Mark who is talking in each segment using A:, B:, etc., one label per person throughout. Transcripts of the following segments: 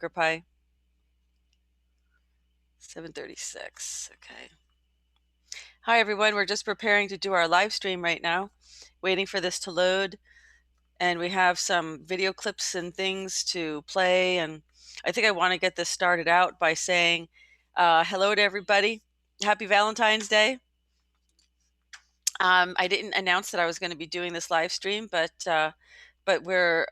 A: Pie? 7:36. Okay. Hi, everyone. We're just preparing to do our live stream right now, waiting for this to load. And we have some video clips and things to play. And I think I want to get this started out by saying hello to everybody. Happy Valentine's Day. I didn't announce that I was going to be doing this live stream, but we're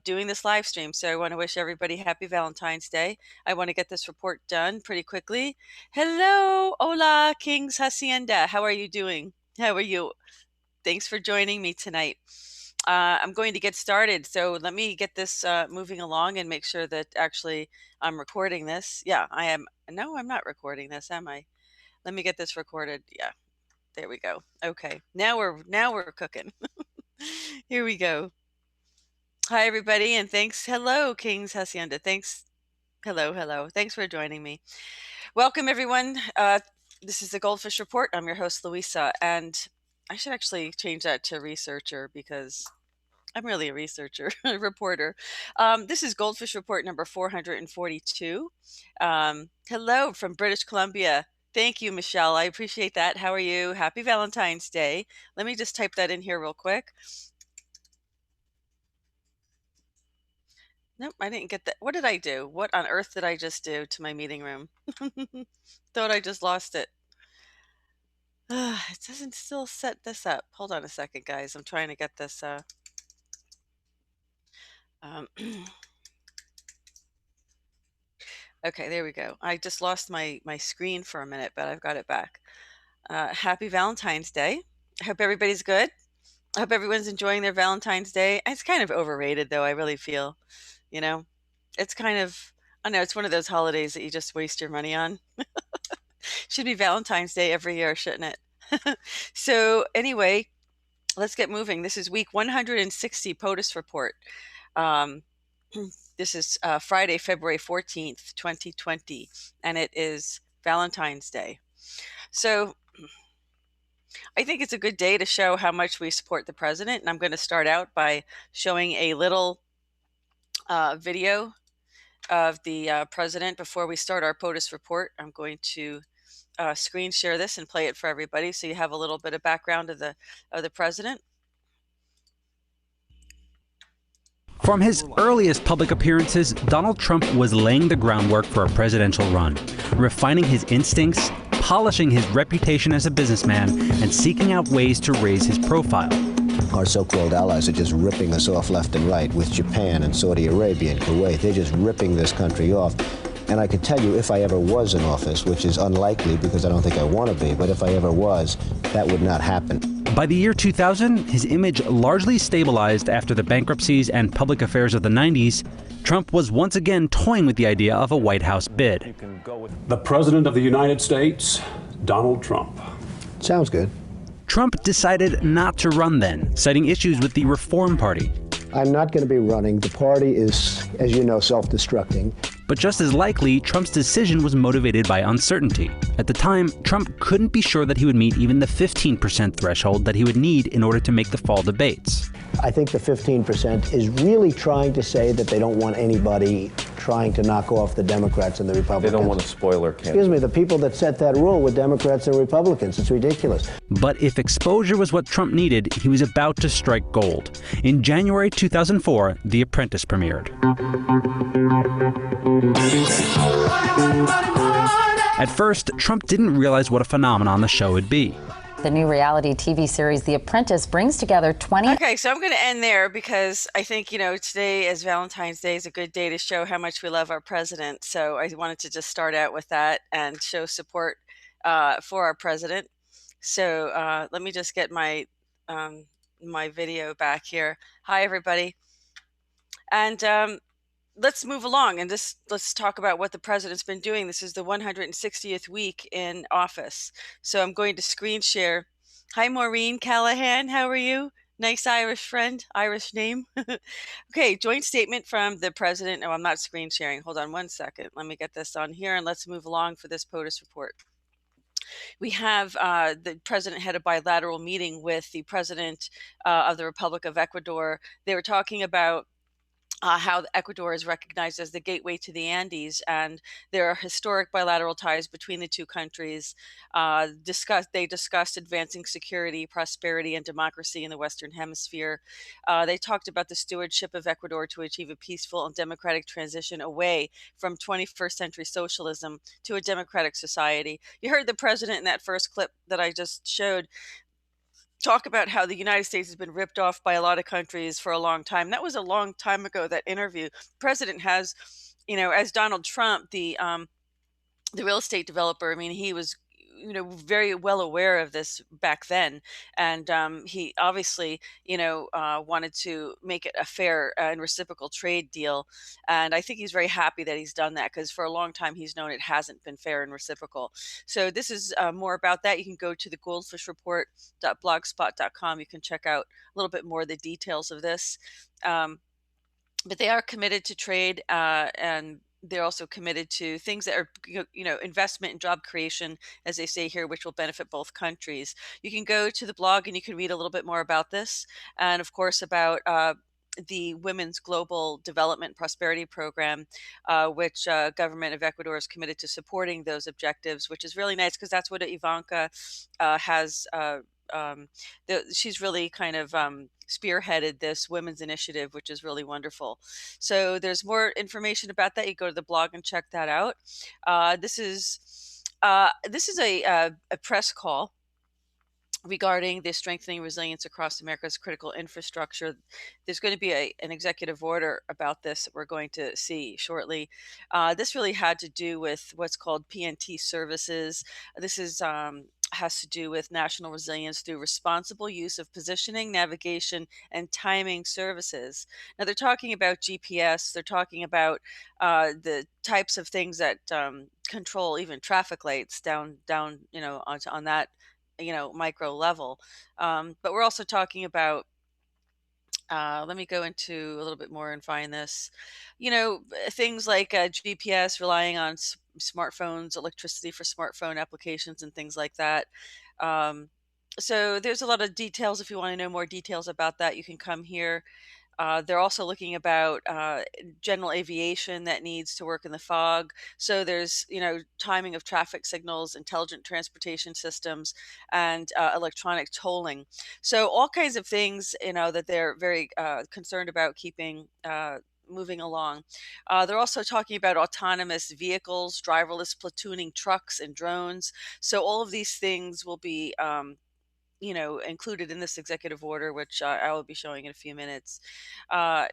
A: doing this live stream. So I want to wish everybody happy Valentine's Day. I want to get this report done pretty quickly. Hello, hola, King's Hacienda. How are you doing? How are you? Thanks for joining me tonight. I'm going to get started. So let me get this moving along and make sure that actually I'm recording this. Yeah, I am. No, I'm not recording this, am I? Let me get this recorded. Yeah, there we go. Okay, now we're cooking. Here we go. Hi, everybody, and thanks. Hello, King's Hacienda. Thanks. Hello. Thanks for joining me. Welcome, everyone. This is the GoldFish Report. I'm your host, Louisa, and I should actually change that to researcher because I'm really a researcher, a reporter. This is GoldFish Report number 442. Hello from British Columbia. Thank you, Michelle. I appreciate that. How are you? Happy Valentine's Day. Let me just type that in here real quick. Nope, I didn't get that. What did I do? What on earth did I just do to my meeting room? Thought I just lost it. It doesn't still set this up. Hold on a second, guys. I'm trying to get this. Okay, there we go. I just lost my screen for a minute, but I've got it back. Happy Valentine's Day. I hope everybody's good. I hope everyone's enjoying their Valentine's Day. It's kind of overrated, though, I really feel. You know, it's kind of, I know, it's one of those holidays that you just waste your money on. Should be Valentine's Day every year, shouldn't it? So anyway, let's get moving. This is week 160 POTUS report. This is Friday, February 14th, 2020, and it is Valentine's Day. So I think it's a good day to show how much we support the president, and I'm going to start out by showing a little video of the president before we start our POTUS report. I'm going to screen share this and play it for everybody so you have a little bit of background of the president.
B: From his earliest public appearances, Donald Trump was laying the groundwork for a presidential run, refining his instincts, polishing his reputation as a businessman, and seeking out ways to raise his profile.
C: Our so-called allies are just ripping us off left and right with Japan and Saudi Arabia and Kuwait. They're just ripping this country off. And I could tell you, if I ever was in office, which is unlikely because I don't think I want to be, but if I ever was, that would not happen.
B: By the year 2000, his image largely stabilized after the bankruptcies and public affairs of the 90s. Trump was once again toying with the idea of a White House bid.
D: The President of the United States, Donald Trump.
C: Sounds good.
B: Trump decided not to run then, citing issues with the Reform Party.
C: I'm not going to be running. The party is, as you know, self-destructing.
B: But just as likely, Trump's decision was motivated by uncertainty. At the time, Trump couldn't be sure that he would meet even the 15% threshold that he would need in order to make the fall debates.
C: I think the 15% is really trying to say that they don't want anybody trying to knock off the Democrats and the Republicans.
E: They don't want a spoiler candidate.
C: Excuse me, the people that set that rule were Democrats and Republicans. It's ridiculous.
B: But if exposure was what Trump needed, he was about to strike gold. In January 2004, The Apprentice premiered. At first, Trump didn't realize what a phenomenon the show would be.
F: The new reality TV series, The Apprentice, brings together 20...
A: Okay, so I'm going to end there because I think, today as Valentine's Day is a good day to show how much we love our president. So I wanted to just start out with that and show support for our president. So let me just get my my video back here. Hi, everybody. And let's move along and let's talk about what the president's been doing. This is the 160th week in office. So I'm going to screen share. Hi, Maureen Callahan. How are you? Nice Irish friend, Irish name. Okay, joint statement from the president. Oh, I'm not screen sharing. Hold on one second. Let me get this on here and let's move along for this POTUS report. We have the president had a bilateral meeting with the president of the Republic of Ecuador. They were talking about how Ecuador is recognized as the gateway to the Andes, and there are historic bilateral ties between the two countries. They discussed advancing security, prosperity, and democracy in the Western Hemisphere. They talked about the stewardship of Ecuador to achieve a peaceful and democratic transition away from 21st century socialism to a democratic society. You heard the president in that first clip that I just showed talk about how the United States has been ripped off by a lot of countries for a long time. That was a long time ago, that interview. The president has, as Donald Trump, the real estate developer, I mean, he was, very well aware of this back then. And he obviously, wanted to make it a fair and reciprocal trade deal. And I think he's very happy that he's done that, because for a long time he's known it hasn't been fair and reciprocal. So this is more about that. You can go to the goldfishreport.blogspot.com. You can check out a little bit more of the details of this. But they are committed to trade, and they're also committed to things that are, investment and job creation, as they say here, which will benefit both countries. You can go to the blog and you can read a little bit more about this, and of course about the Women's Global Development Prosperity Program, which government of Ecuador is committed to supporting those objectives, which is really nice, because that's what Ivanka has. She's really kind of spearheaded this women's initiative, which is really wonderful. So there's more information about that. You go to the blog and check that out. This is a press call regarding the strengthening resilience across America's critical infrastructure. There's going to be an executive order about this that we're going to see shortly. This really had to do with what's called PNT services. This is has to do with national resilience through responsible use of positioning, navigation, and timing services. Now, they're talking about GPS. They're talking about the types of things that control even traffic lights down, on that, micro level. But we're also talking about, let me go into a little bit more and find this, things like GPS, relying on smartphones, electricity for smartphone applications and things like that. So there's a lot of details. If you want to know more details about that, you can come here. They're also looking about general aviation that needs to work in the fog. So there's, timing of traffic signals, intelligent transportation systems, and electronic tolling. So all kinds of things, that they're very concerned about keeping moving along. They're also talking about autonomous vehicles, driverless platooning trucks, and drones. So all of these things will be included in this executive order, which I will be showing in a few minutes. So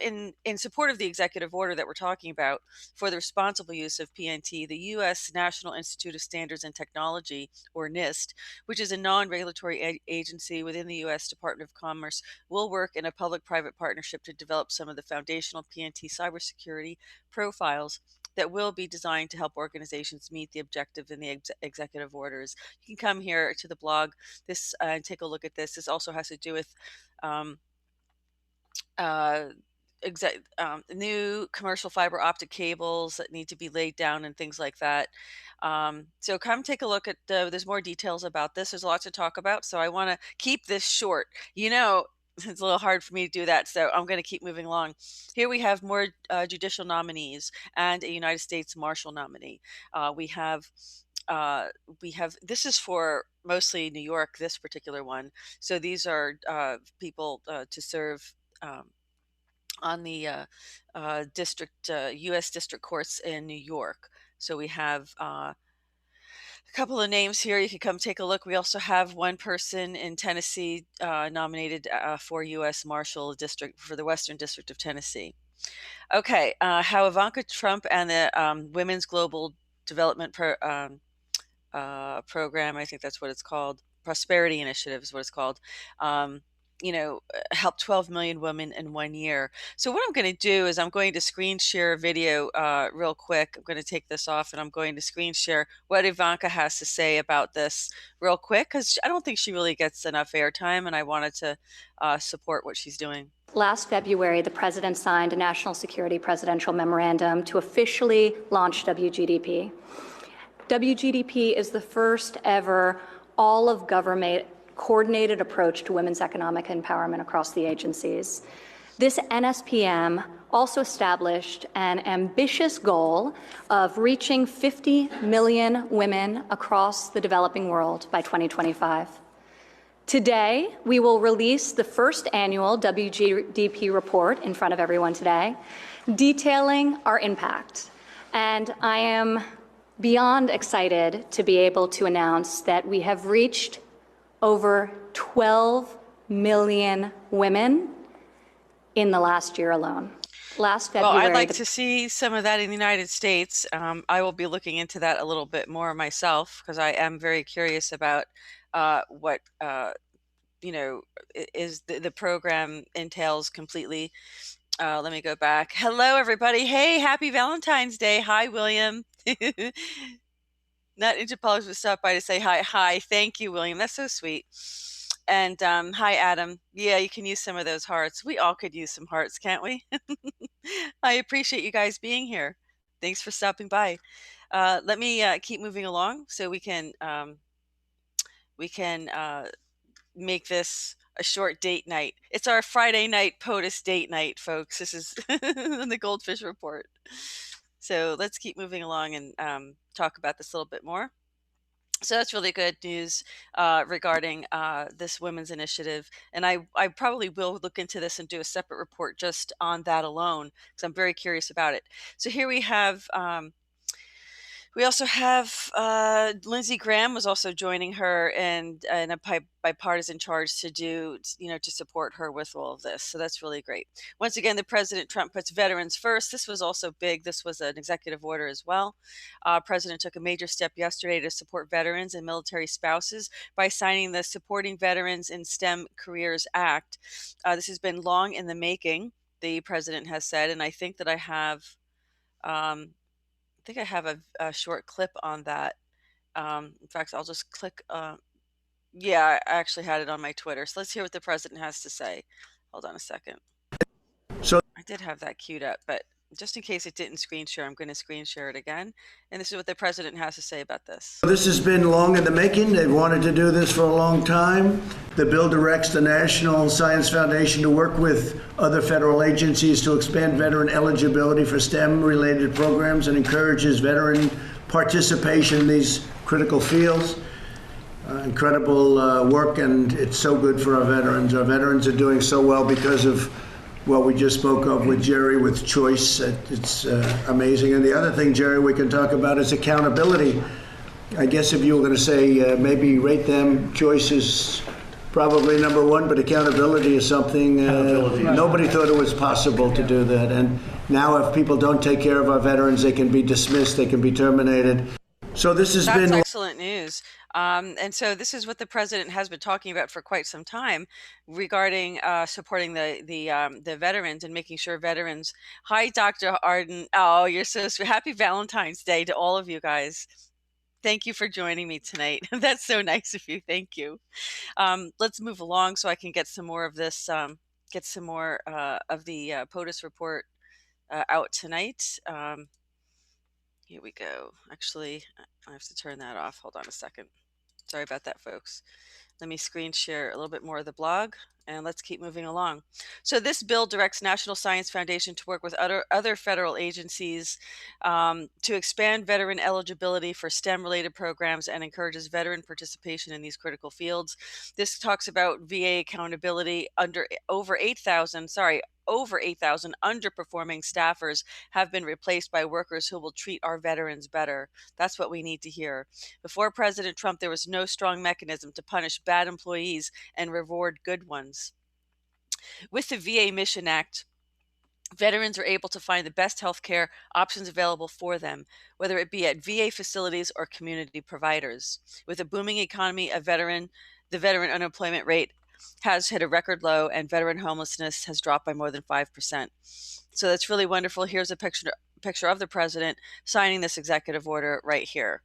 A: in support of the executive order that we're talking about for the responsible use of PNT, the U.S. National Institute of Standards and Technology, or NIST, which is a non-regulatory agency within the U.S. Department of Commerce, will work in a public-private partnership to develop some of the foundational PNT cybersecurity profiles that will be designed to help organizations meet the objectives in the executive orders. You can come here to the blog and take a look at this. This also has to do with new commercial fiber optic cables that need to be laid down and things like that. So come take a look at, there's more details about this. There's a lot to talk about, so I want to keep this short. It's a little hard for me to do that, so I'm going to keep moving along. Here we have more judicial nominees and a United States Marshal nominee. We have this is for mostly New York, this particular one. So these are people to serve on the U.S. district courts in New York. So we have a couple of names here. You can come take a look. We also have one person in Tennessee nominated for U.S. Marshal District for the Western District of Tennessee. Okay, how Ivanka Trump and the Women's Global Development Program, I think that's what it's called, Prosperity Initiative is what it's called, help 12 million women in 1 year. So what I'm going to do is I'm going to screen share a video real quick. I'm going to take this off and I'm going to screen share what Ivanka has to say about this real quick, because I don't think she really gets enough airtime, and I wanted to support what she's doing.
E: Last February, the president signed a national security presidential memorandum to officially launch WGDP. WGDP is the first ever all-of-government coordinated approach to women's economic empowerment across the agencies. This NSPM also established an ambitious goal of reaching 50 million women across the developing world by 2025. Today, we will release the first annual WGDP report in front of everyone today, detailing our impact. And I am beyond excited to be able to announce that we have reached over 12 million women in the last year alone. Last February.
A: Well, I'd like to see some of that in the United States. I will be looking into that a little bit more myself because I am very curious about what is the program entails completely. Let me go back. Hello, everybody. Hey, happy Valentine's Day. Hi, William. Not into politics, but stop by to say hi. Hi. Thank you, William. That's so sweet. And hi, Adam. Yeah, you can use some of those hearts. We all could use some hearts, can't we? I appreciate you guys being here. Thanks for stopping by. Let me keep moving along so we can make this a short date night. It's our Friday night POTUS date night, folks. This is the GoldFish Report. So let's keep moving along and talk about this a little bit more. So that's really good news regarding this women's initiative. And I probably will look into this and do a separate report just on that alone because I'm very curious about it. So here we also have Lindsey Graham was also joining her in a bipartisan charge to do, to support her with all of this. So that's really great. Once again, the President Trump puts veterans first. This was also big. This was an executive order as well. President took a major step yesterday to support veterans and military spouses by signing the Supporting Veterans in STEM Careers Act. This has been long in the making, the president has said, and I think that I have a short clip on that. In fact, I'll just click. Yeah, I actually had it on my Twitter. So let's hear what the president has to say. Hold on a second.
G: So
A: I did have that queued up, but just in case it didn't screen share, I'm going to screen share it again. And this is what the president has to say about this.
G: this has been long in the making. They've wanted to do this for a long time. The bill directs the National Science Foundation to work with other federal agencies to expand veteran eligibility for STEM-related programs and encourages veteran participation in these critical fields. Incredible work, and it's so good for our veterans. Our veterans are doing so well because of what we just spoke of with Jerry, with choice. It's amazing. And the other thing, Jerry, we can talk about is accountability. I guess if you were going to say maybe rate them, choice is probably number one, but accountability is something nobody thought it was possible to do that. And now if people don't take care of our veterans, they can be dismissed, they can be terminated. So this has been
A: excellent news. And so this is what the president has been talking about for quite some time regarding supporting the veterans and making sure veterans. Hi, Dr. Arden. Oh, you're so sweet. Happy Valentine's Day to all of you guys. Thank you for joining me tonight. That's so nice of you. Thank you. Let's move along so I can get some more of this, get some more of the POTUS report out tonight. Here we go. Actually, I have to turn that off. Hold on a second. Sorry about that, folks. Let me screen share a little bit more of the blog, and let's keep moving along. So this bill directs National Science Foundation to work with other federal agencies to expand veteran eligibility for STEM-related programs and encourages veteran participation in these critical fields. This talks about VA accountability. Over 8,000 underperforming staffers have been replaced by workers who will treat our veterans better. That's what we need to hear. Before President Trump, there was no strong mechanism to punish bad employees and reward good ones. With the VA Mission Act, veterans are able to find the best health care options available for them, whether it be at VA facilities or community providers. With a booming economy, the veteran unemployment rate has hit a record low, and veteran homelessness has dropped by more than 5%. So that's really wonderful. Here's a picture of the president signing this executive order right here.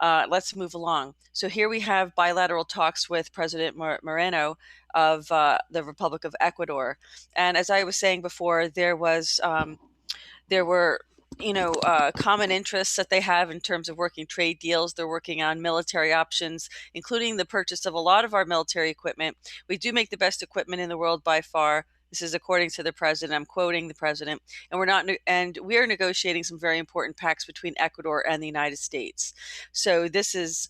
A: Let's move along. So here we have bilateral talks with President Moreno of the Republic of Ecuador. And as I was saying before, there were common interests that they have in terms of working trade deals. They're working on military options, including the purchase of a lot of our military equipment. We do make the best equipment in the world by far. This is according to the president. I'm quoting the president. And we are negotiating some very important pacts between Ecuador and the United States. So this is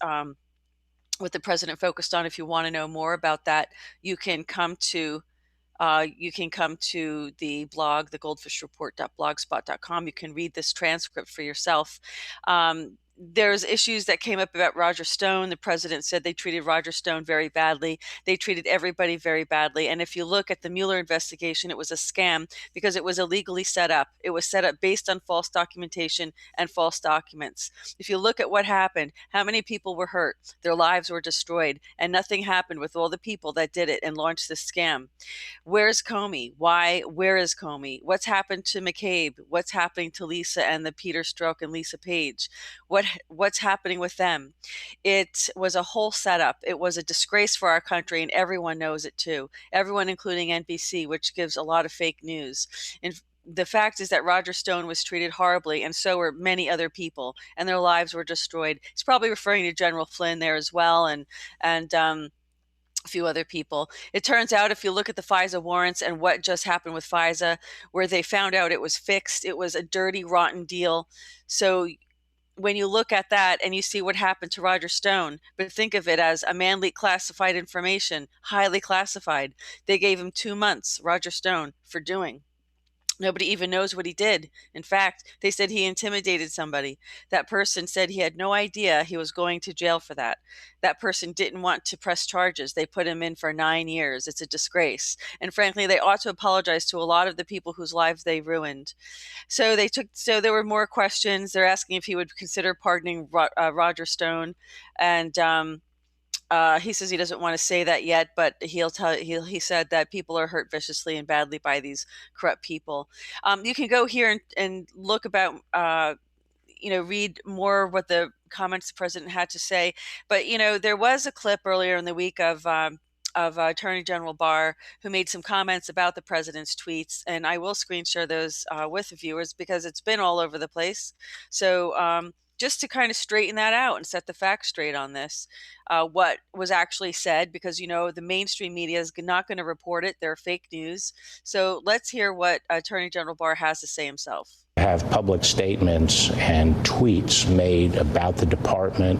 A: what the president focused on. If you want to know more about that, you can come to the blog, the goldfishreport.blogspot.com. You can read this transcript for yourself. There's issues that came up about Roger Stone. The president said they treated Roger Stone very badly. They treated everybody very badly. And if you look at the Mueller investigation, it was a scam because it was illegally set up. It was set up based on false documentation and false documents. If you look at what happened, how many people were hurt, their lives were destroyed, and nothing happened with all the people that did it and launched this scam. Where's Comey? Why? Where is Comey? What's happened to McCabe? What's happening to Lisa and the Peter Strzok and Lisa Page? What's happening with them? It was a whole setup. It was a disgrace for our country, and everyone knows it too. Everyone, including NBC, which gives a lot of fake news. And the fact is that Roger Stone was treated horribly, and so were many other people, and their lives were destroyed. He's probably referring to General Flynn there as well, and a few other people. It turns out, if you look at the FISA warrants and what just happened with FISA, where they found out it was fixed, it was a dirty, rotten deal. So when you look at that and you see what happened to Roger Stone, but think of it as a man leaked classified information, highly classified. They gave him 2 months, Roger Stone, for doing. Nobody even knows what he did. In fact, they said he intimidated somebody. That person said he had no idea he was going to jail for that. That person didn't want to press charges. They put him in for 9 years. It's a disgrace. And frankly, they ought to apologize to a lot of the people whose lives they ruined. So there were more questions. They're asking if he would consider pardoning Roger Stone. And he says he doesn't want to say that yet, but he said that people are hurt viciously and badly by these corrupt people. You can go here and look about, read more what the comments the president had to say. But, there was a clip earlier in the week of Attorney General Barr, who made some comments about the president's tweets, and I will screen share those with the viewers because it's been all over the place. So just to kind of straighten that out and set the facts straight on this, what was actually said, because the mainstream media is not going to report it. They're fake news. So let's hear what Attorney General Barr has to say himself.
H: Have public statements and tweets made about the department,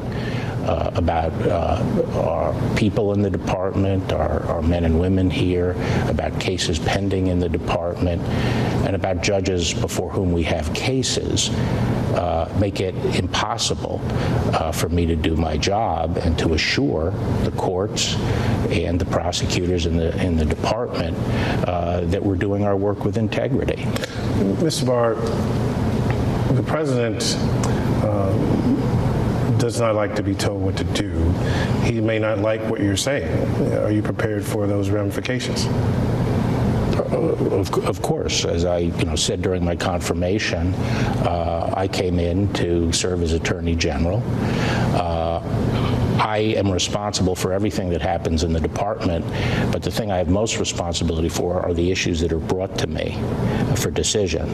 H: about our people in the department, our men and women here, about cases pending in the department, and about judges before whom we have cases, make it impossible for me to do my job and to assure the courts and the prosecutors in the department that we're doing our work with integrity.
I: Mr. Barr, the president does not like to be told what to do. He may not like what you're saying. Are you prepared for those ramifications?
H: Of course, as I said during my confirmation, I came in to serve as Attorney General. I am responsible for everything that happens in the department, but the thing I have most responsibility for are the issues that are brought to me for decision.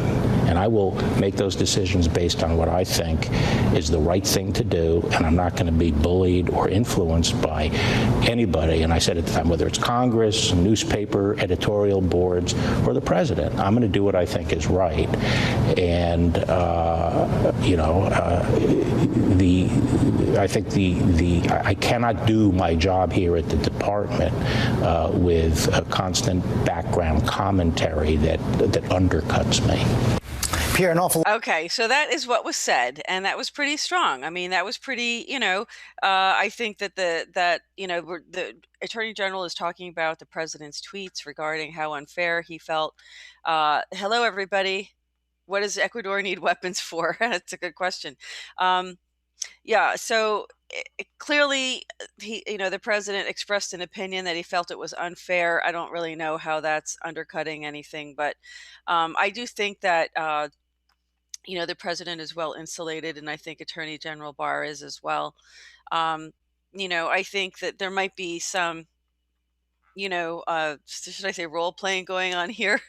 H: And I will make those decisions based on what I think is the right thing to do, and I'm not going to be bullied or influenced by anybody. And I said at the time, whether it's Congress, newspaper, editorial boards, or the president, I'm going to do what I think is right. And, I think I cannot do my job here at the department with a constant background commentary that undercuts me.
C: Pierre, an awful.
A: Okay, so that is what was said, and that was pretty strong. I mean, that was pretty. I think that the Attorney General is talking about the president's tweets regarding how unfair he felt. Hello, everybody. What does Ecuador need weapons for? That's a good question. Yeah, so clearly, the president expressed an opinion that he felt it was unfair. I don't really know how that's undercutting anything, but I do think that the president is well insulated, and I think Attorney General Barr is as well. I think that there might be some, should I say, role playing going on here.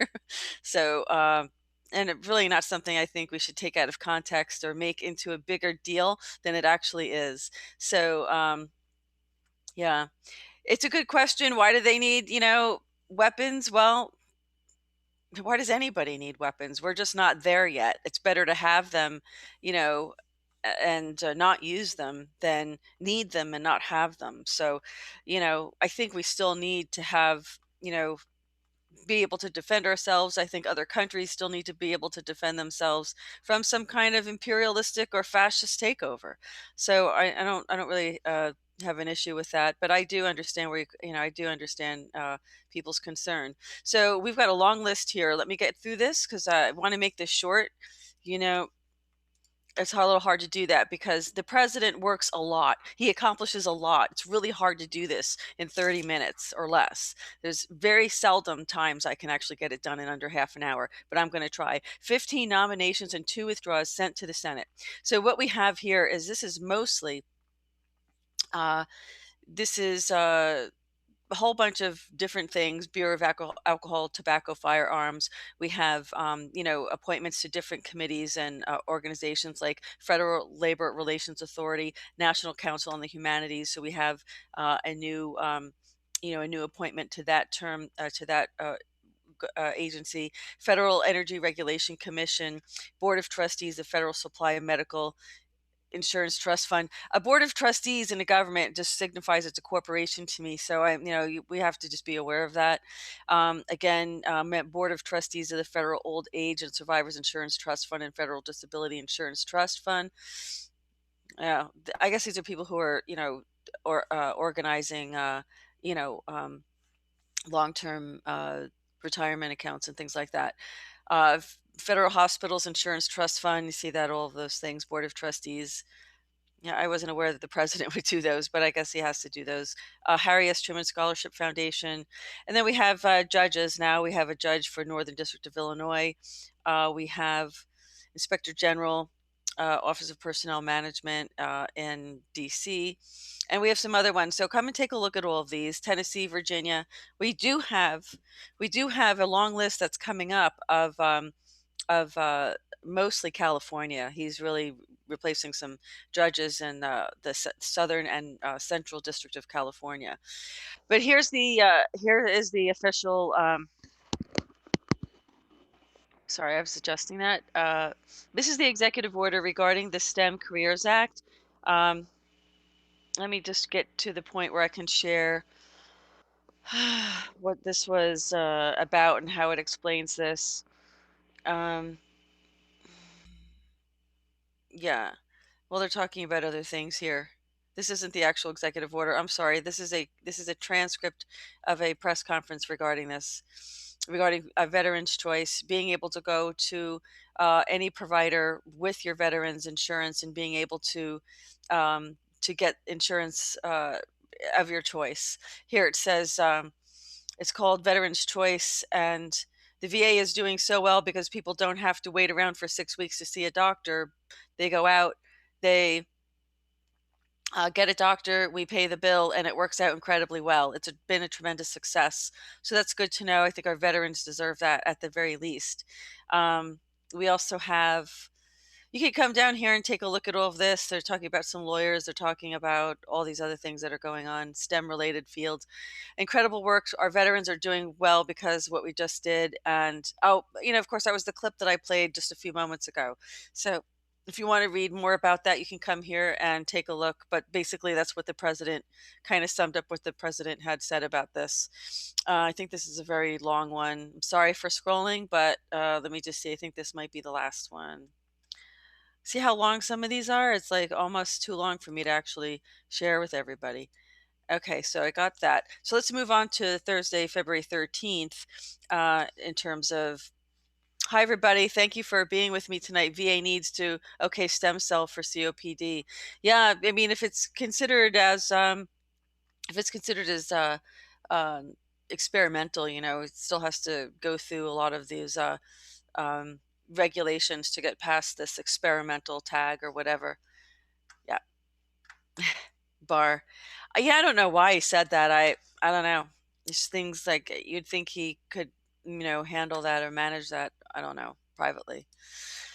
A: So, and it really not something I think we should take out of context or make into a bigger deal than it actually is. So, yeah, it's a good question. Why do they need, weapons? Well, why does anybody need weapons? We're just not there yet. It's better to have them, you know, and not use them than need them and not have them. So, I think we still need to have, be able to defend ourselves. I think other countries still need to be able to defend themselves from some kind of imperialistic or fascist takeover. So I don't really have an issue with that, but I do understand I do understand people's concern. So we've got a long list here. Let me get through this because I want to make this short. You know, it's a little hard to do that because the president works a lot. He accomplishes a lot. It's really hard to do this in 30 minutes or less. There's very seldom times I can actually get it done in under half an hour, but I'm going to try. 15 nominations and 2 withdrawals sent to the Senate. So what we have here is this is mostly this is a whole bunch of different things: Bureau of Alcohol, Tobacco, Firearms. We have, appointments to different committees and organizations like Federal Labor Relations Authority, National Council on the Humanities. So we have a new, a new appointment to that term, to that agency, Federal Energy Regulation Commission, Board of Trustees of Federal Supply of Medical Insurance Trust Fund. A board of trustees in the government just signifies it's a corporation to me. So we have to just be aware of that. Again, board of trustees of the Federal Old Age and Survivors Insurance Trust Fund and Federal Disability Insurance Trust Fund. Yeah, I guess these are people who are, organizing, long-term retirement accounts and things like that. Federal Hospitals Insurance Trust Fund, you see that, all of those things, Board of Trustees. Yeah, I wasn't aware that the president would do those, but I guess he has to do those. Harry S. Truman Scholarship Foundation. And then we have judges now. We have a judge for Northern District of Illinois. We have Inspector General, Office of Personnel Management in D.C., and we have some other ones. So come and take a look at all of these. Tennessee, Virginia. We do have a long list that's coming up of mostly California. He's really replacing some judges in the Southern and Central District of California. But here is the official. Sorry, I was adjusting that. This is the executive order regarding the STEM Careers Act. Let me just get to the point where I can share what this was about and how it explains this. Yeah. Well, they're talking about other things here. This isn't the actual executive order. I'm sorry. This is a transcript of a press conference regarding this, regarding a veteran's choice, being able to go to any provider with your veterans insurance and being able to get insurance of your choice. Here it says it's called Veterans Choice, and the VA is doing so well because people don't have to wait around for 6 weeks to see a doctor. They go out, they get a doctor, we pay the bill, and it works out incredibly well. It's been a tremendous success. So that's good to know. I think our veterans deserve that at the very least. We also have, you can come down here and take a look at all of this. They're talking about some lawyers. They're talking about all these other things that are going on, STEM related fields. Incredible work. Our veterans are doing well because of what we just did. And, of course, that was the clip that I played just a few moments ago. So if you want to read more about that, you can come here and take a look. But basically, that's what the president kind of summed up what the president had said about this. I think this is a very long one. I'm sorry for scrolling, but let me just see. I think this might be the last one. See how long some of these are? It's like almost too long for me to actually share with everybody. Okay, so I got that. So let's move on to Thursday, February 13th, in terms of, hi, everybody. Thank you for being with me tonight. VA needs to, okay, stem cell for COPD. Yeah, I mean, if it's considered as, experimental, it still has to go through a lot of these um, regulations to get past this experimental tag or whatever. Yeah. Bar. Yeah, I don't know why he said that. I don't know. Just things like you'd think he could, handle that or manage that. I don't know, privately.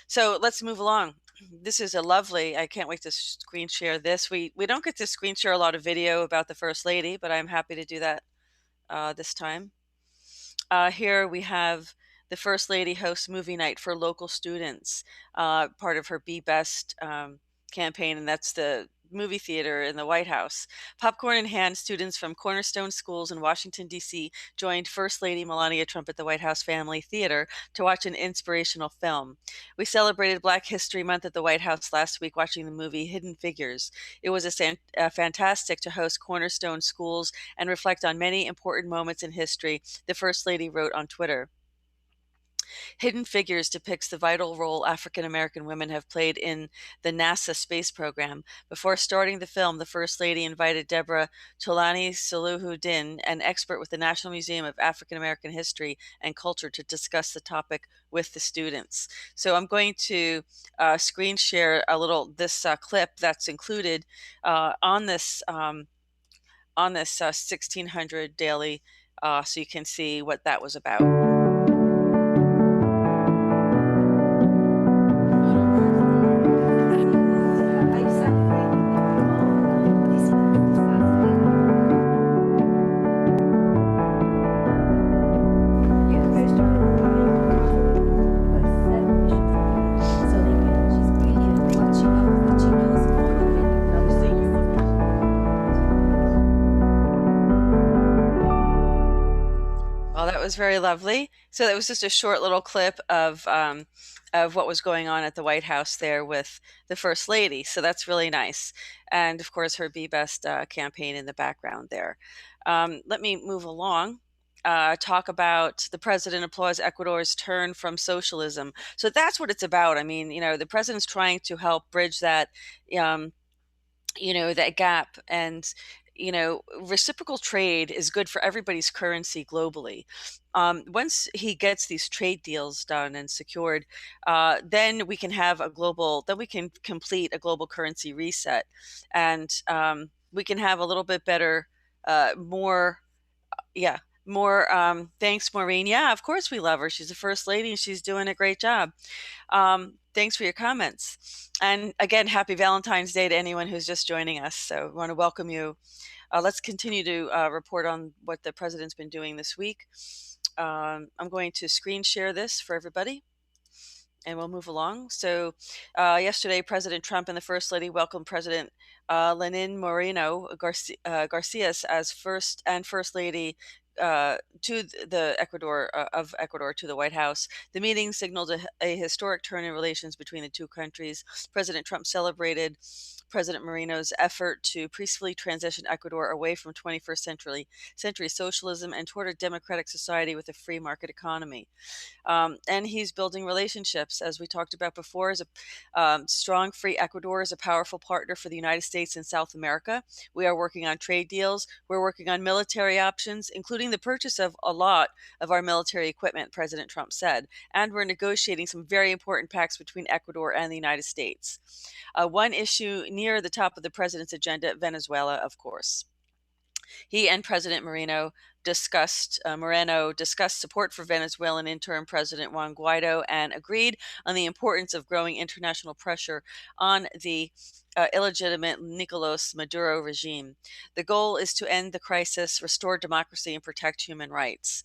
A: So let's move along. This is a lovely, I can't wait to screen share this. We don't get to screen share a lot of video about the First Lady, but I'm happy to do that this time. Here we have The First Lady hosts movie night for local students, part of her Be Best campaign, and that's the movie theater in the White House. Popcorn in hand, students from Cornerstone schools in Washington, D.C. joined First Lady Melania Trump at the White House Family Theater to watch an inspirational film. We celebrated Black History Month at the White House last week watching the movie Hidden Figures. It was fantastic to host Cornerstone schools and reflect on many important moments in history, the First Lady wrote on Twitter. Hidden Figures depicts the vital role African American women have played in the NASA space program. Before starting the film, the First Lady invited Deborah Tolani Suluhu-Din, an expert with the National Museum of African American History and Culture, to discuss the topic with the students. So I'm going to screen share this clip that's included on this 1600 daily, so you can see what that was about. Well, that was very lovely. So that was just a short little clip of what was going on at the White House there with the First Lady. So that's really nice. And of course, her Be Best campaign in the background there. Let me move along. Talk about the president applauds Ecuador's turn from socialism. So that's what it's about. I mean, the president's trying to help bridge that, that gap. And reciprocal trade is good for everybody's currency globally. Once he gets these trade deals done and secured, then we can complete a global currency reset, and we can have a little bit better, more, thanks, Maureen. Yeah, of course we love her. She's the First Lady and she's doing a great job. Thanks for your comments. And again, happy Valentine's Day to anyone who's just joining us. So we want to welcome you. Let's continue to report on what the president's been doing this week. I'm going to screen share this for everybody, and we'll move along. So yesterday, President Trump and the First Lady welcomed President Lenin Moreno Garcias as First Lady to the Ecuador to the White House. The meeting signaled a historic turn in relations between the two countries. President Trump celebrated President Moreno's effort to peacefully transition Ecuador away from 21st century socialism and toward a democratic society with a free market economy. And he's building relationships, as we talked about before. As a strong, free Ecuador is a powerful partner for the United States and South America. We are working on trade deals. We're working on military options, including the purchase of a lot of our military equipment, President Trump said. And we're negotiating some very important pacts between Ecuador and the United States. One issue near the top of the president's agenda, Venezuela, of course. He and President Moreno discussed support for Venezuelan interim President Juan Guaido and agreed on the importance of growing international pressure on the illegitimate Nicolas Maduro regime. The goal is to end the crisis, restore democracy, and protect human rights.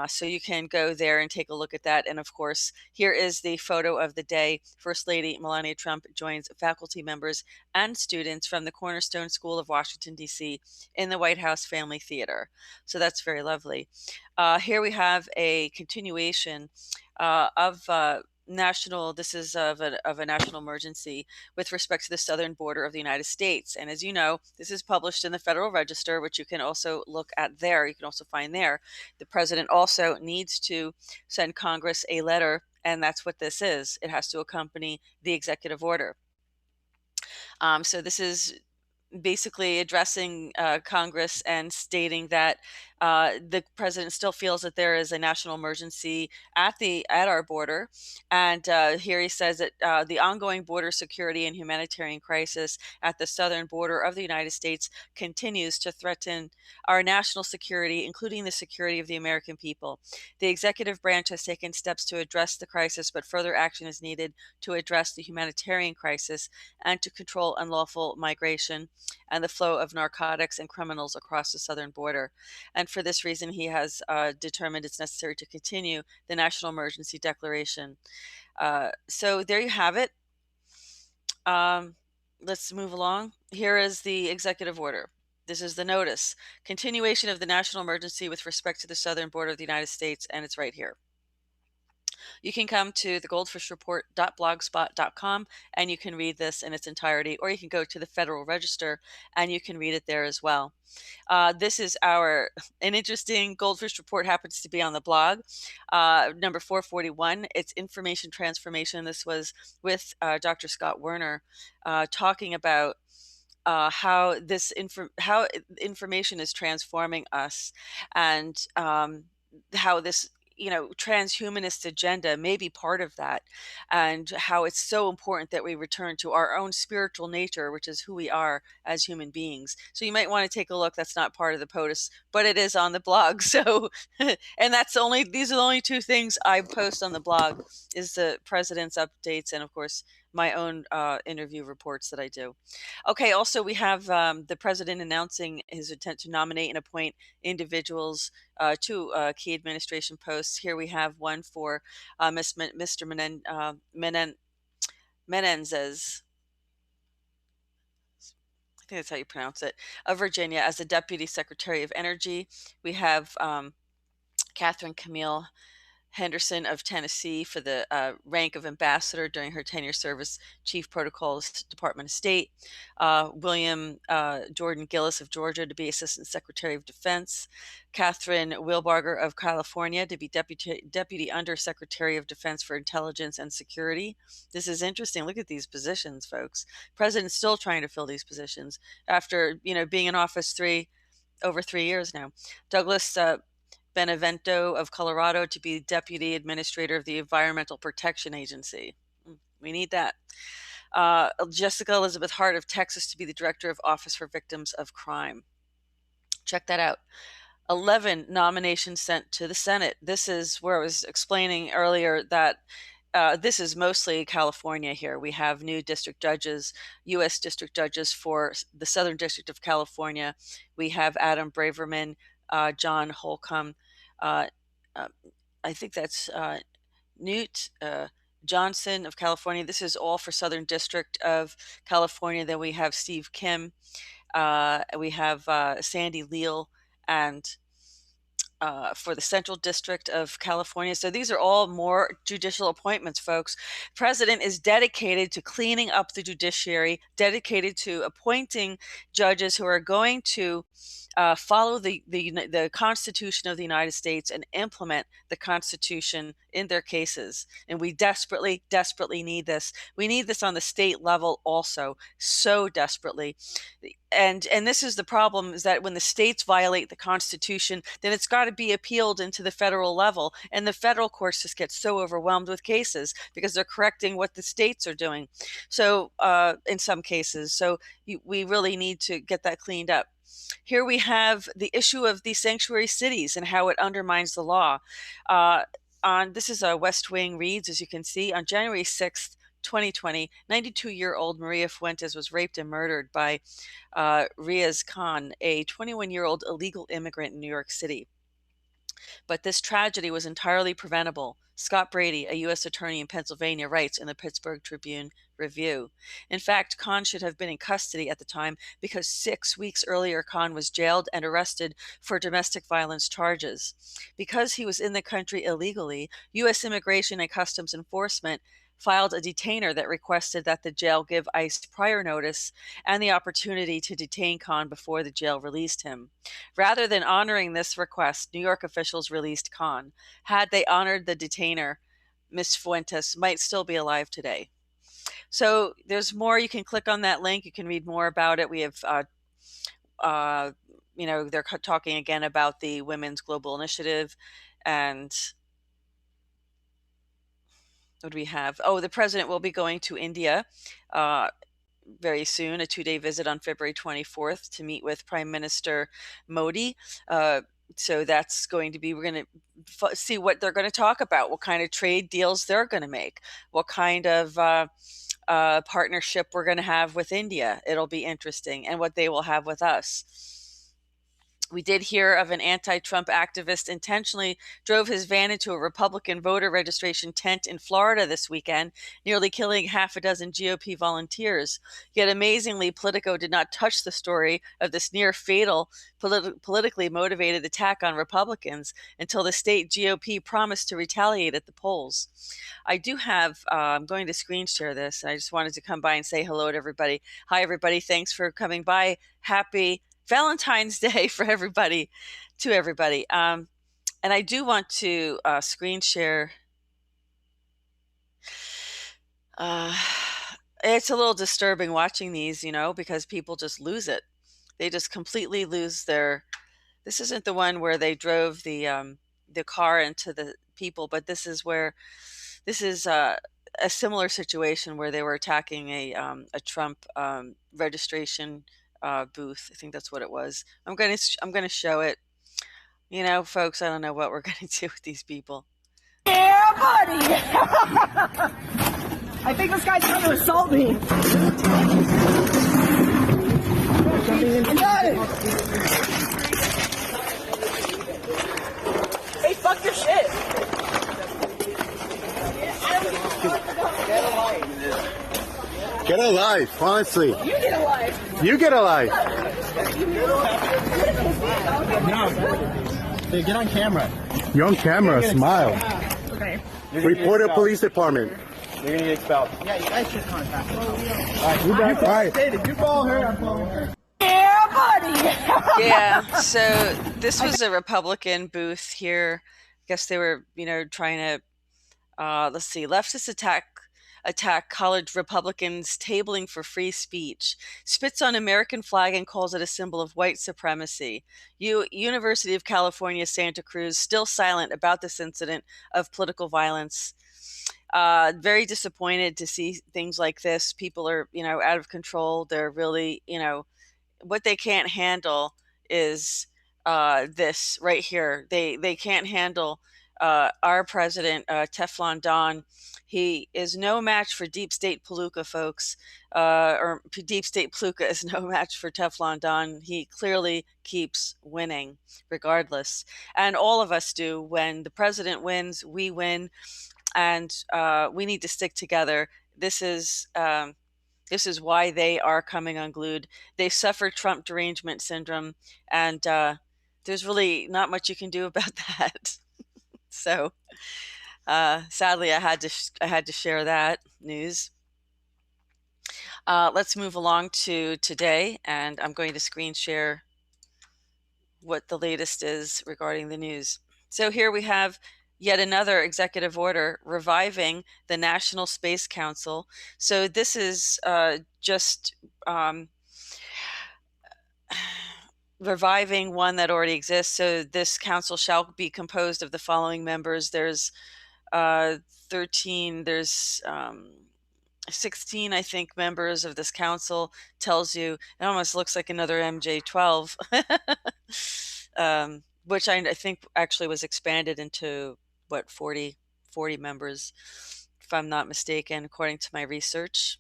A: So you can go there and take a look at that. And of course, here is the photo of the day. First Lady Melania Trump joins faculty members and students from the Cornerstone School of Washington, D.C. in the White House Family Theater. So that's very lovely. Here we have a continuation of national emergency with respect to the southern border of the United States. And as you know, this is published in the Federal Register, which you can also look at there. You can also find there. The president also needs to send Congress a letter, and that's what this is. It has to accompany the executive order. So this is basically addressing Congress and stating that the president still feels that there is a national emergency at our border, and here he says that the ongoing border security and humanitarian crisis at the southern border of the United States continues to threaten our national security, including the security of the American people. The executive branch has taken steps to address the crisis, but further action is needed to address the humanitarian crisis and to control unlawful migration and the flow of narcotics and criminals across the southern border. And and for this reason, he has determined it's necessary to continue the national emergency declaration. So there you have it. Let's move along. Here is the executive order. This is the notice. Continuation of the national emergency with respect to the southern border of the United States, and it's right here. You can come to the goldfishreport.blogspot.com and you can read this in its entirety, or you can go to the Federal Register and you can read it there as well. This is an interesting Goldfish report, happens to be on the blog, number 441. It's information transformation. This was with Dr. Scott Werner talking about how information is transforming us, and how this transhumanist agenda may be part of that, and how it's so important that we return to our own spiritual nature, which is who we are as human beings. So you might want to take a look. That's not part of the POTUS, but it is on the blog. So, and these are the only two things I post on the blog, is the president's updates and of course my own interview reports that I do. Okay, also we have the president announcing his intent to nominate and appoint individuals to key administration posts. Here we have one for Mr. Menendez. I think that's how you pronounce it, of Virginia, as the Deputy Secretary of Energy. We have Catherine Camille Henderson of Tennessee for the rank of ambassador during her 10-year service, Chief Protocols, Department of State. William Jordan Gillis of Georgia to be Assistant Secretary of Defense. Catherine Wilbarger of California to be Deputy Undersecretary of Defense for Intelligence and Security. This is interesting. Look at these positions, folks. President's still trying to fill these positions after being in office over 3 years now. Douglas Benevento of Colorado to be Deputy Administrator of the Environmental Protection Agency. We need that. Jessica Elizabeth Hart of Texas to be the Director of Office for Victims of Crime. Check that out. 11 nominations sent to the Senate. This is where I was explaining earlier that this is mostly California here. We have new district judges, U.S. district judges for the Southern District of California. We have Adam Braverman, John Holcomb, I think that's Newt Johnson of California. This is all for Southern District of California. Then we have Steve Kim. We have Sandy Leal, and for the Central District of California. So these are all more judicial appointments, folks. President is dedicated to cleaning up the judiciary, dedicated to appointing judges who are going to follow the Constitution of the United States and implement the Constitution in their cases. And we desperately, desperately need this. We need this on the state level also, so desperately. And this is the problem, is that when the states violate the Constitution, then it's got to be appealed into the federal level. And the federal courts just get so overwhelmed with cases because they're correcting what the states are doing. So in some cases, we really need to get that cleaned up. Here we have the issue of the sanctuary cities and how it undermines the law. This is a West Wing Reads, as you can see. On January 6th, 2020, 92-year-old Maria Fuentes was raped and murdered by Riaz Khan, a 21-year-old illegal immigrant in New York City. But this tragedy was entirely preventable. Scott Brady, a U.S. attorney in Pennsylvania, writes in the Pittsburgh Tribune Review. In fact, Khan should have been in custody at the time because 6 weeks earlier, Khan was jailed and arrested for domestic violence charges. Because he was in the country illegally, U.S. Immigration and Customs Enforcement filed a detainer that requested that the jail give ICE prior notice and the opportunity to detain Khan before the jail released him. Rather than honoring this request, New York officials released Khan. Had they honored the detainer, Ms. Fuentes might still be alive today. So there's more. You can click on that link. You can read more about it. We have, they're talking again about the Women's Global Initiative, and what do we have? Oh, the president will be going to India very soon, a 2-day visit on February 24th to meet with Prime Minister Modi. So that's going to be, we're going to see what they're going to talk about, what kind of trade deals they're going to make, what kind of partnership we're going to have with India. It'll be interesting, and what they will have with us. We did hear of an anti-Trump activist intentionally drove his van into a Republican voter registration tent in Florida this weekend, nearly killing half a dozen GOP volunteers. Yet amazingly, Politico did not touch the story of this near-fatal politically motivated attack on Republicans until the state GOP promised to retaliate at the polls. I do have, I'm going to screen share this. I just wanted to come by and say hello to everybody. Hi, everybody. Thanks for coming by. Happy Valentine's Day for everybody, to everybody. And I do want to screen share. It's a little disturbing watching these, because people just lose it. They just completely lose their. This isn't the one where they drove the car into the people, but this is a similar situation where they were attacking a Trump registration booth. I think that's what it was. I'm gonna show it. Folks, I don't know what we're gonna do with these people.
J: Yeah, buddy. I think this guy's trying to assault me. Hey, fuck your shit.
K: Get a life, honestly.
J: You get a life.
K: You get a life.
L: No. Hey, get on camera.
K: You're on camera. Smile.
J: Okay.
K: Report to police department.
L: You're gonna get expelled. Yeah, you guys should contact me. Alright, you back. Alright. You follow her, I'm following her.
J: Yeah, buddy.
A: Yeah, so this was a Republican booth here. I guess they were, trying to, let's see, leftists attack college Republicans tabling for free speech, spits on American flag and calls it a symbol of white supremacy. University of California, Santa Cruz, still silent about this incident of political violence. Very disappointed to see things like this. People are, out of control. They're really, what they can't handle is this right here. They can't handle our president, Teflon Don. He is no match for Deep State Palooka, folks. Or Deep State Palooka is no match for Teflon Don. He clearly keeps winning, regardless. And all of us do. When the president wins, we win. And we need to stick together. This is why they are coming unglued. They suffer Trump derangement syndrome, and there's really not much you can do about that. So, sadly, I had to share that news. Let's move along to today, and I'm going to screen share what the latest is regarding the news. So here we have yet another executive order reviving the National Space Council. So this is just reviving one that already exists. So this council shall be composed of the following members. There's 13, there's 16, I think, members of this council. Tells you, it almost looks like another MJ-12, which I think actually was expanded into, 40 members, if I'm not mistaken, according to my research.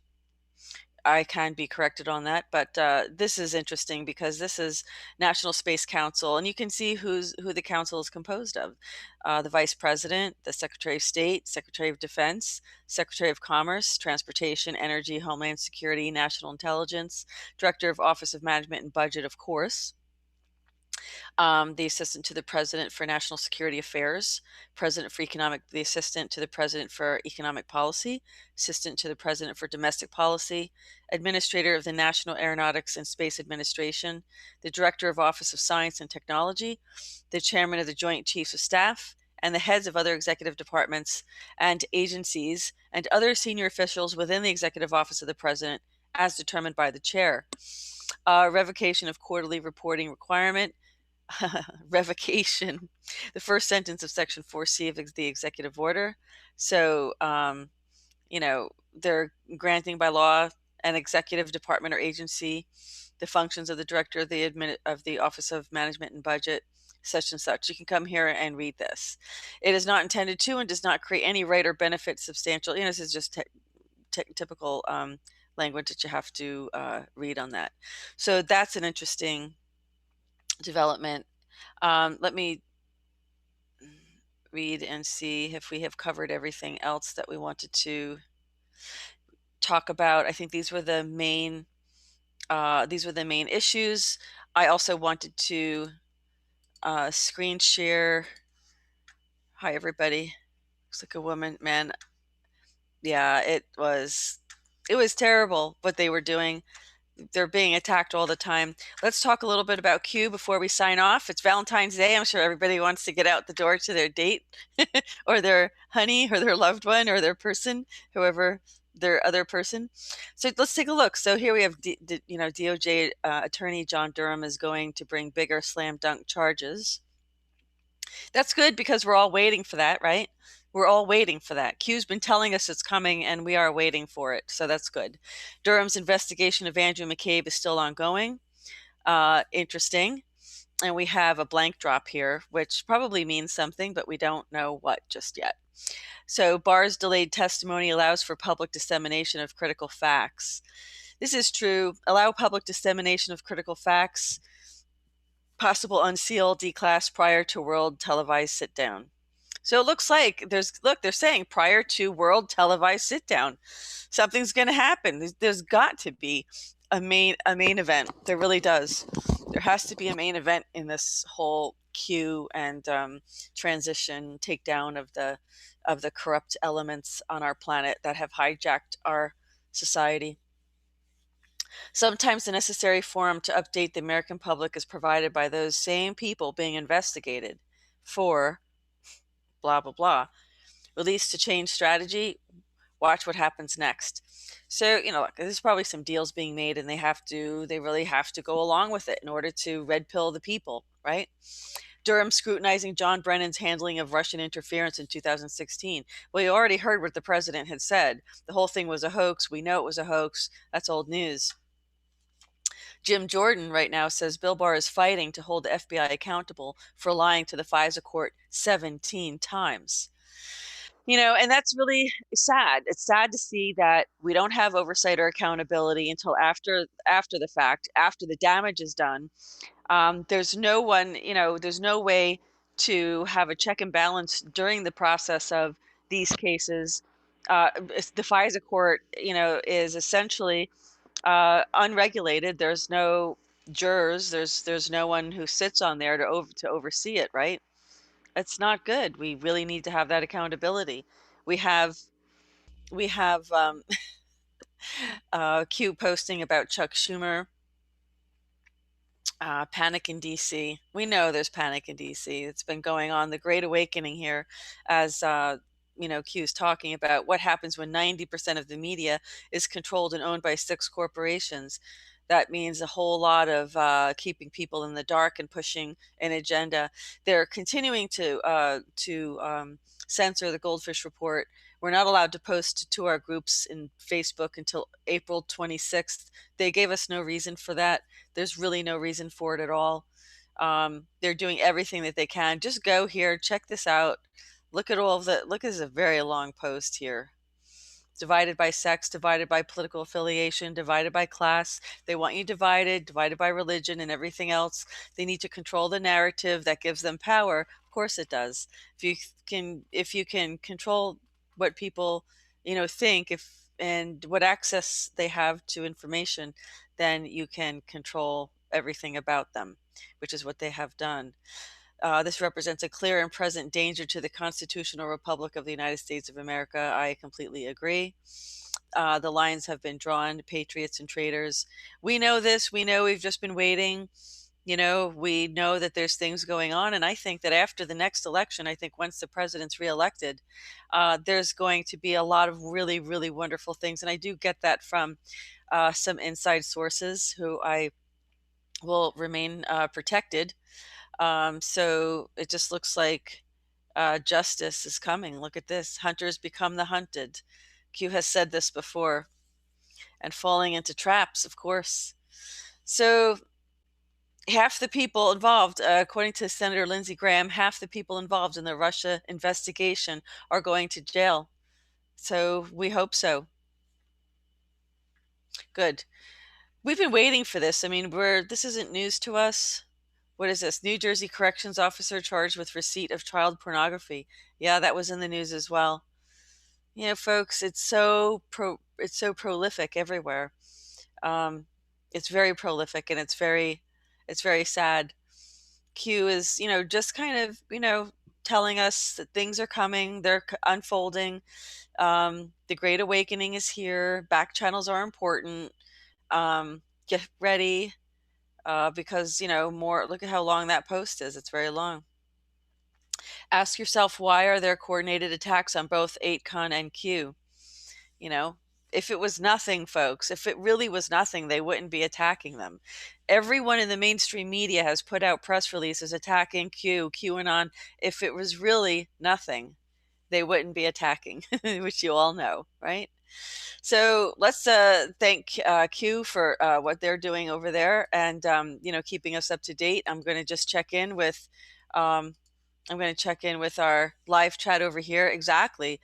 A: I can be corrected on that, but this is interesting because this is National Space Council, and you can see who the council is composed of. The Vice President, the Secretary of State, Secretary of Defense, Secretary of Commerce, Transportation, Energy, Homeland Security, National Intelligence, Director of Office of Management and Budget, of course. The Assistant to the President for National Security Affairs, the Assistant to the President for Economic Policy, Assistant to the President for Domestic Policy, Administrator of the National Aeronautics and Space Administration, the Director of Office of Science and Technology, the Chairman of the Joint Chiefs of Staff, and the heads of other executive departments and agencies, and other senior officials within the Executive Office of the President, as determined by the Chair. Revocation of quarterly reporting requirement. Revocation, the first sentence of Section 4C of the executive order. So, they're granting by law an executive department or agency the functions of the director of the Office of Management and Budget, such and such. You can come here and read this. It is not intended to and does not create any right or benefit substantial. This is just typical language that you have to read on that. So that's an interesting development. Let me read and see if we have covered everything else that we wanted to talk about. I think these were the main issues. I also wanted to screen share. Hi, everybody. Looks like a woman. Man, yeah, it was terrible what they were doing. They're being attacked all the time. Let's talk a little bit about Q before we sign off. It's Valentine's Day. I'm sure everybody wants to get out the door to their date or their honey or their loved one or their person, whoever their other person. So let's take a look. So here we have, DOJ attorney John Durham is going to bring bigger slam dunk charges. That's good because we're all waiting for that, right? We're all waiting for that. Q's been telling us it's coming and we are waiting for it. So that's good. Durham's investigation of Andrew McCabe is still ongoing. Interesting. And we have a blank drop here, which probably means something, but we don't know what just yet. So Barr's delayed testimony allows for public dissemination of critical facts. This is true. Allow public dissemination of critical facts. Possible unseal, declass prior to world televised sit down. So it looks like they're saying prior to world televised sit down, something's going to happen. There's got to be a main event. There really does. There has to be a main event in this whole Q and transition takedown of the corrupt elements on our planet that have hijacked our society. Sometimes the necessary forum to update the American public is provided by those same people being investigated for blah, blah, blah. Released to change strategy. Watch what happens next. So, look, there's probably some deals being made and they really have to go along with it in order to red pill the people, right? Durham scrutinizing John Brennan's handling of Russian interference in 2016. Well, you already heard what the president had said. The whole thing was a hoax. We know it was a hoax. That's old news. Jim Jordan right now says Bill Barr is fighting to hold the FBI accountable for lying to the FISA court 17 times. And that's really sad. It's sad to see that we don't have oversight or accountability until after the fact, after the damage is done. There's no way to have a check and balance during the process of these cases. The FISA court, is essentially unregulated. There's no jurors. There's no one who sits on there to oversee it, right? It's not good. We really need to have that accountability. We have Q posting about Chuck Schumer. Panic in DC. We know there's panic in DC. It's been going on. The Great Awakening here, as Q's talking about what happens when 90% of the media is controlled and owned by 6 corporations. That means a whole lot of keeping people in the dark and pushing an agenda. They're continuing to censor the GoldFish Report. We're not allowed to post to our groups in Facebook until April 26th. They gave us no reason for that. There's really no reason for it at all. They're doing everything that they can. Just go here, check this out. Look at this is a very long post here. Divided by sex, divided by political affiliation, divided by class. They want you divided by religion and everything else. They need to control the narrative that gives them power. Of course it does. If you can control what people, think, and what access they have to information, then you can control everything about them, which is what they have done. This represents a clear and present danger to the constitutional republic of the United States of America. I completely agree. The lines have been drawn, patriots and traitors. We know this. We know we've just been waiting. We know that there's things going on. And I think that after the next election, I think once the president's reelected, there's going to be a lot of really, really wonderful things. And I do get that from some inside sources who I will remain protected. So it just looks like justice is coming. Look at this. Hunters become the hunted. Q has said this before. And falling into traps, of course. So half the people involved, according to Senator Lindsey Graham, half the people involved in the Russia investigation are going to jail. So we hope so. Good. We've been waiting for this. I mean, this isn't news to us. What is this? New Jersey corrections officer charged with receipt of child pornography. Yeah, that was in the news as well. You know, folks, it's so prolific everywhere. It's very prolific, and it's very sad. Q is, just kind of, telling us that things are coming, they're unfolding. The Great Awakening is here. Back channels are important. Get ready, because, more. Look at how long that post is. It's very long. Ask yourself, why are there coordinated attacks on both 8con and Q? If it was nothing, folks, if it really was nothing, they wouldn't be attacking them. Everyone in the mainstream media has put out press releases attacking QAnon. If it was really nothing, they wouldn't be attacking, which you all know, right? So let's thank Q for what they're doing over there, and keeping us up to date. I'm going to just check in with our live chat over here. Exactly.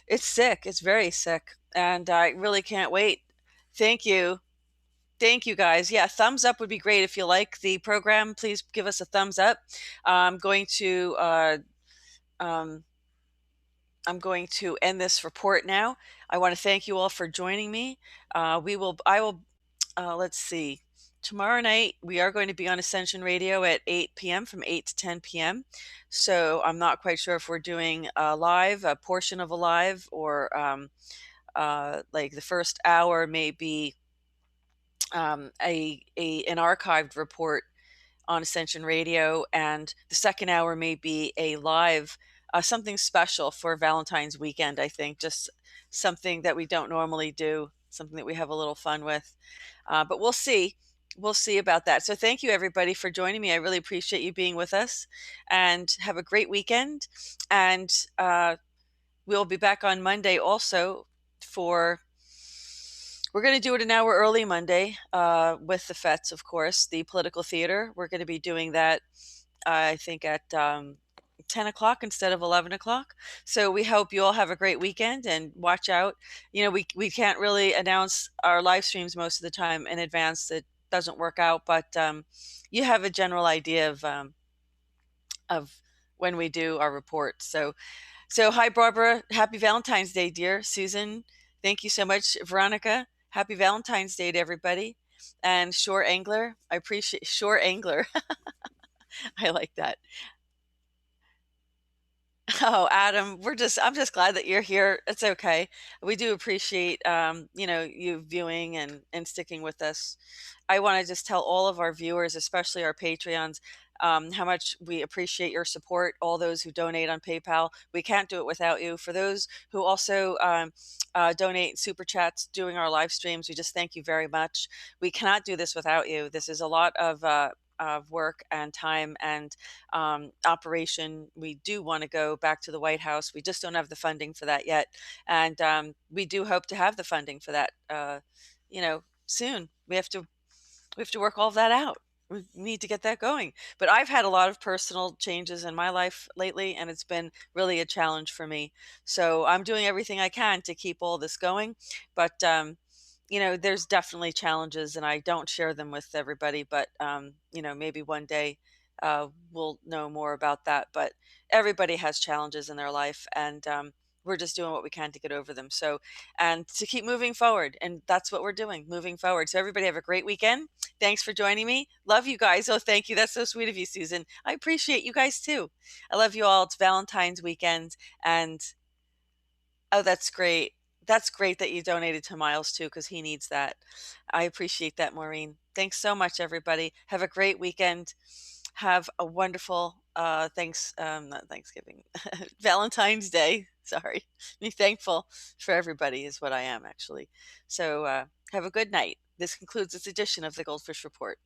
A: It's sick. It's very sick. And I really can't wait. Thank you. Thank you, guys. Yeah, thumbs up would be great. If you like the program, please give us a thumbs up. I'm going to end this report now. I want to thank you all for joining me. Let's see. Tomorrow night, we are going to be on Ascension Radio at 8 p.m. from 8 to 10 p.m. So I'm not quite sure if we're doing a portion of a live, or like the first hour may be an archived report on Ascension Radio, and the second hour may be a live, something special for Valentine's weekend. I think just something that we don't normally do, something that we have a little fun with. But we'll see. We'll see about that. So thank you, everybody, for joining me. I really appreciate you being with us, and have a great weekend. And we'll be back on Monday also we're going to do it an hour early Monday with the FETs, of course, the political theater. We're going to be doing that, I think, at 10 o'clock instead of 11 o'clock. So we hope you all have a great weekend, and watch out. We can't really announce our live streams most of the time in advance. It doesn't work out, but you have a general idea of when we do our report. So hi, Barbara. Happy Valentine's Day, dear. Susan, thank you so much. Veronica, happy Valentine's Day to everybody. And Shore Angler, I appreciate Shore Angler. I like that. Oh, Adam, I'm just glad that you're here. It's okay. We do appreciate, you viewing and sticking with us. I want to just tell all of our viewers, especially our Patreons, how much we appreciate your support. All those who donate on PayPal, we can't do it without you. For those who also donate super chats during our live streams, we just thank you very much. We cannot do this without you. This is a lot of work and time and operation. We do want to go back to the White House. We just don't have the funding for that yet, and we do hope to have the funding for that. Soon. We have to work all of that out. We need to get that going. But I've had a lot of personal changes in my life lately, and it's been really a challenge for me. So I'm doing everything I can to keep all this going. But there's definitely challenges, and I don't share them with everybody, but maybe one day we'll know more about that. But everybody has challenges in their life, and we're just doing what we can to get over them. So, and to keep moving forward, and that's what we're doing, moving forward. So everybody have a great weekend. Thanks for joining me. Love you guys. Oh, thank you. That's so sweet of you, Susan. I appreciate you guys too. I love you all. It's Valentine's weekend, and oh, that's great. That's great that you donated to Miles too, because he needs that. I appreciate that, Maureen. Thanks so much, everybody. Have a great weekend. Have a wonderful not Thanksgiving, Valentine's Day. Sorry. Be thankful for everybody is what I am, actually. So have a good night. This concludes this edition of the GoldFish Report.